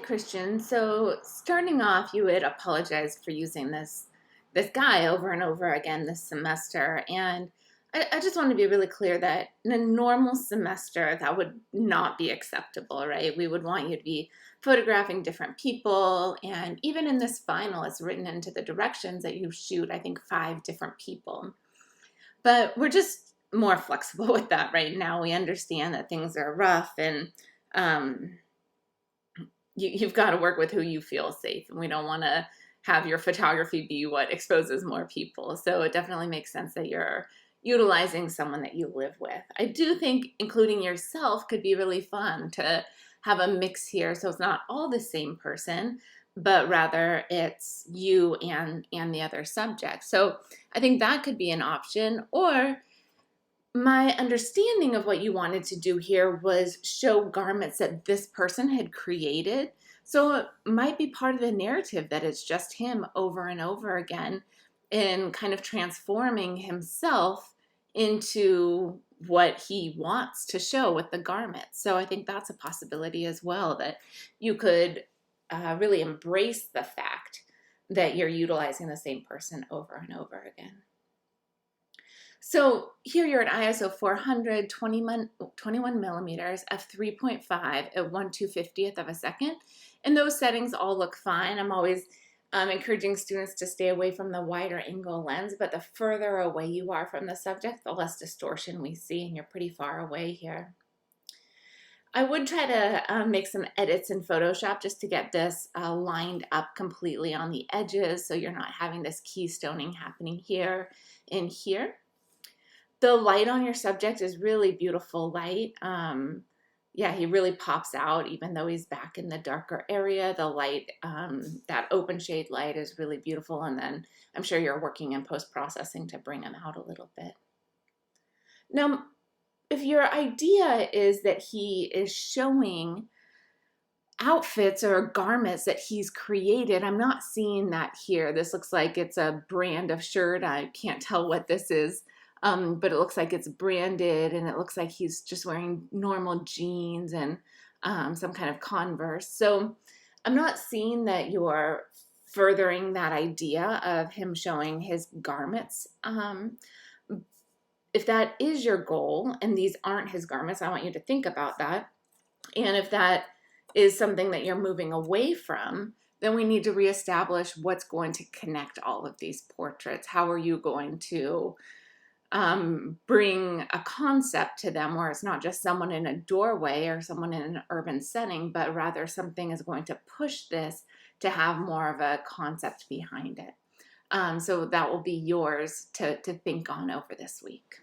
Christian. So starting off, you had apologized for using this guy over and over again this semester, and I just want to be really clear that in a normal semester, that would not be acceptable, right? We would want you to be photographing different people, and even in this final, it's written into the directions that you shoot, I think, 5 different people. But we're just more flexible with that right now. We understand that things are rough and um, you've got to work with who you feel safe, and we don't want to have your photography be what exposes more people. So it definitely makes sense that you're utilizing someone that you live with. I do think including yourself could be really fun to have a mix here, so it's not all the same person, but rather it's you and the other subject. So I think that could be an option. Or my understanding of what you wanted to do here was show garments that this person had created. So it might be part of the narrative that it's just him over and over again and kind of transforming himself into what he wants to show with the garments. So I think that's a possibility as well, that you could really embrace the fact that you're utilizing the same person over and over again. So here you're at ISO 400, 21 millimeters f 3.5 at 1/250th of a second. And those settings all look fine. I'm always encouraging students to stay away from the wider angle lens, but the further away you are from the subject, the less distortion we see, and you're pretty far away here. I would try to make some edits in Photoshop just to get this lined up completely on the edges, so you're not having this keystoning happening here and here. The light on your subject is really beautiful light. Yeah, he really pops out even though he's back in the darker area. The light, that open shade light is really beautiful. And then I'm sure you're working in post-processing to bring him out a little bit. Now, if your idea is that he is showing outfits or garments that he's created, I'm not seeing that here. This looks like it's a brand of shirt. I can't tell what this is. But it looks like it's branded, and it looks like he's just wearing normal jeans and some kind of Converse. So I'm not seeing that you're furthering that idea of him showing his garments. If that is your goal and these aren't his garments, I want you to think about that. And if that is something that you're moving away from, then we need to reestablish what's going to connect all of these portraits. How are you going to bring a concept to them where it's not just someone in a doorway or someone in an urban setting, but rather something is going to push this to have more of a concept behind it. So that will be yours to think on over this week.